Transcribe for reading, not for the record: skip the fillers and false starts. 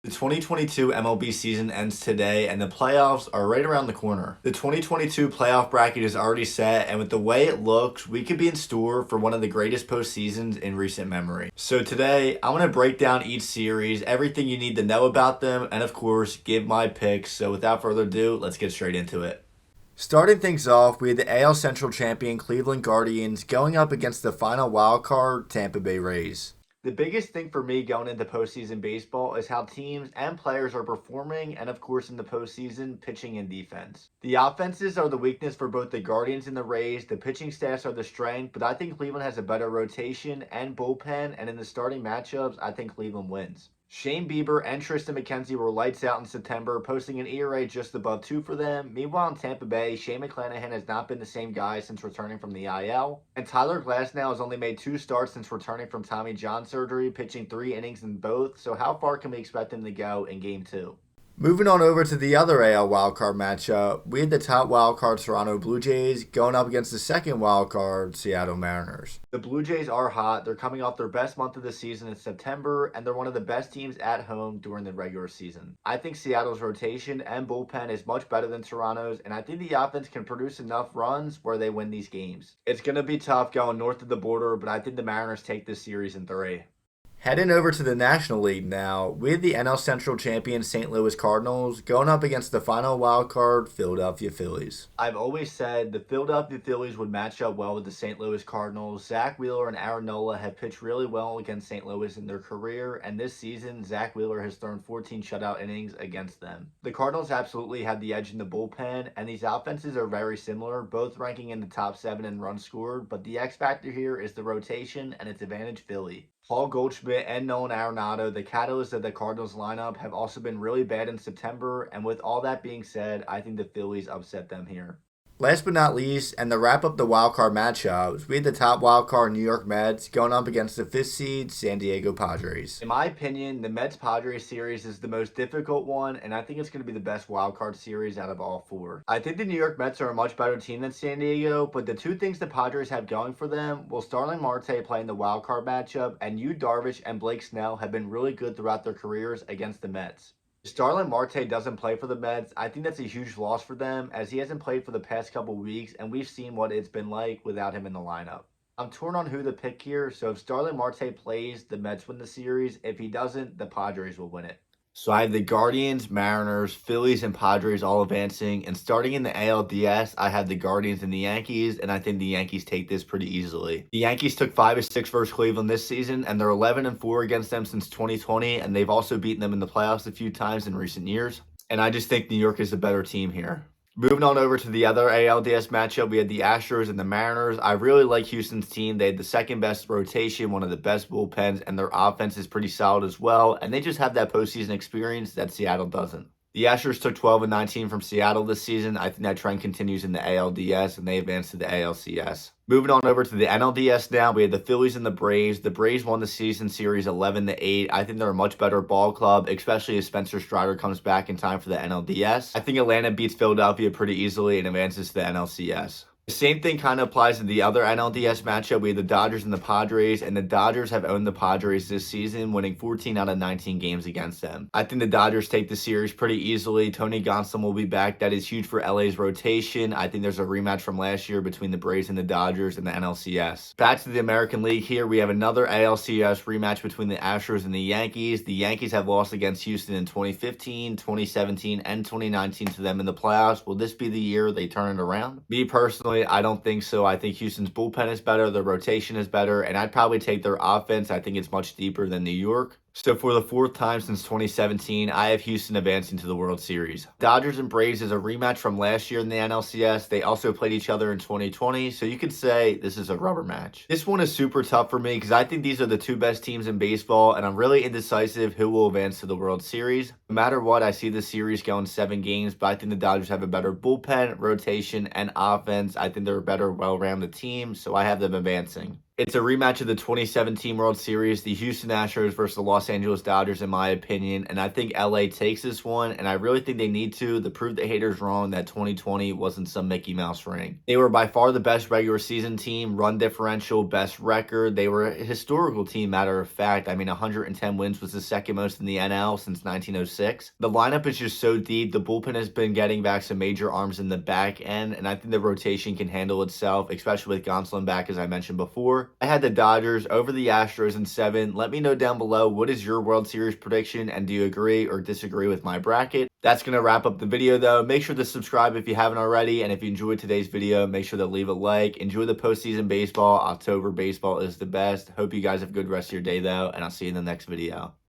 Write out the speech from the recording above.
The 2022 MLB season ends today, and the playoffs are right around the corner. The 2022 playoff bracket is already set, and with the way it looks, we could be in store for one of the greatest postseasons in recent memory. So today, I'm going to break down each series, everything you need to know about them, and of course, give my picks. So without further ado, let's get straight into it. Starting things off, we had the AL Central champion Cleveland Guardians going up against the final wild card Tampa Bay Rays. The biggest thing for me going into postseason baseball is how teams and players are performing, and of course, in the postseason, pitching and defense. The offenses are the weakness for both the Guardians and the Rays. The pitching staffs are the strength, but I think Cleveland has a better rotation and bullpen, and in the starting matchups, I think Cleveland wins. Shane Bieber and Tristan McKenzie were lights out in September, posting an ERA just above 2 for them. Meanwhile, in Tampa Bay, Shane McClanahan has not been the same guy since returning from the IL. And Tyler Glasnow has only made 2 starts since returning from Tommy John surgery, pitching 3 innings in both. So how far can we expect him to go in Game 2? Moving on over to the other AL wildcard matchup, we had the top wildcard Toronto Blue Jays going up against the second wildcard Seattle Mariners. The Blue Jays are hot. They're coming off their best month of the season in September, and they're one of the best teams at home during the regular season. I think Seattle's rotation and bullpen is much better than Toronto's, and I think the offense can produce enough runs where they win these games. It's going to be tough going north of the border, but I think the Mariners take this series in 3. Heading over to the National League now, we had the NL Central champion St. Louis Cardinals going up against the final wild card Philadelphia Phillies. I've always said the Philadelphia Phillies would match up well with the St. Louis Cardinals. Zach Wheeler and Aaron Nola have pitched really well against St. Louis in their career, and this season, Zach Wheeler has thrown 14 shutout innings against them. The Cardinals absolutely have the edge in the bullpen, and these offenses are very similar, both ranking in the top 7 in runs scored, but the X factor here is the rotation, and it's advantage Philly. Paul Goldschmidt and Nolan Arenado, the catalysts of the Cardinals lineup, have also been really bad in September, and with all that being said, I think the Phillies upset them here. Last but not least, and to wrap up the wildcard matchups, we had the top wildcard New York Mets going up against the 5th seed San Diego Padres. In my opinion, the Mets-Padres series is the most difficult one, and I think it's going to be the best wildcard series out of all 4. I think the New York Mets are a much better team than San Diego, but the 2 things the Padres have going for them, will Starling Marte play in the wildcard matchup, and Yu Darvish and Blake Snell have been really good throughout their careers against the Mets. If Starling Marte doesn't play for the Mets, I think that's a huge loss for them, as he hasn't played for the past couple weeks, and we've seen what it's been like without him in the lineup. I'm torn on who to pick here, so if Starling Marte plays, the Mets win the series. If he doesn't, the Padres will win it. So I have the Guardians, Mariners, Phillies, and Padres all advancing. And starting in the ALDS, I have the Guardians and the Yankees, and I think the Yankees take this pretty easily. The Yankees took 5-6 versus Cleveland this season, and they're 11-4 against them since 2020, and they've also beaten them in the playoffs a few times in recent years. And I just think New York is a better team here. Moving on over to the other ALDS matchup, we had the Astros and the Mariners. I really like Houston's team. They had the second best rotation, one of the best bullpens, and their offense is pretty solid as well. And they just have that postseason experience that Seattle doesn't. The Astros took 12-19 from Seattle this season. I think that trend continues in the ALDS, and they advanced to the ALCS. Moving on over to the NLDS now, we had the Phillies and the Braves. The Braves won the season series 11-8. I think they're a much better ball club, especially if Spencer Strider comes back in time for the NLDS. I think Atlanta beats Philadelphia pretty easily and advances to the NLCS. The same thing kind of applies to the other NLDS matchup. We have the Dodgers and the Padres, and the Dodgers have owned the Padres this season, winning 14 out of 19 games against them. I think the Dodgers take the series pretty easily. Tony Gonsolin will be back. That is huge for LA's rotation. I think there's a rematch from last year between the Braves and the Dodgers in the NLCS. Back to the American League here, we have another ALCS rematch between the Astros and the Yankees. The Yankees have lost against Houston in 2015, 2017, and 2019 to them in the playoffs. Will this be the year they turn it around? Me personally, I don't think so. I think Houston's bullpen is better, their rotation is better, and I'd probably take their offense. I think it's much deeper than New York. So for the 4th time since 2017, I have Houston advancing to the World Series. Dodgers and Braves is a rematch from last year in the NLCS. They also played each other in 2020, so you could say this is a rubber match. This one is super tough for me because I think these are the 2 best teams in baseball, and I'm really indecisive who will advance to the World Series. No matter what, I see the series going 7 games, but I think the Dodgers have a better bullpen, rotation, and offense. I think they're a better, well-rounded team, so I have them advancing. It's a rematch of the 2017 World Series, the Houston Astros versus the Los Angeles Dodgers, in my opinion. And I think LA takes this one, and I really think they need to prove the haters wrong that 2020 wasn't some Mickey Mouse ring. They were by far the best regular season team, run differential, best record. They were a historical team, matter of fact. I mean, 110 wins was the second most in the NL since 1906. The lineup is just so deep. The bullpen has been getting back some major arms in the back end, and I think the rotation can handle itself, especially with Gonsolin back, as I mentioned before. I had the Dodgers over the Astros in 7. Let me know down below, what is your World Series prediction, and do you agree or disagree with my bracket? That's going to wrap up the video though. Make sure to subscribe if you haven't already, and if you enjoyed today's video, make sure to leave a like. Enjoy the postseason baseball. October baseball is the best. Hope you guys have a good rest of your day though, and I'll see you in the next video.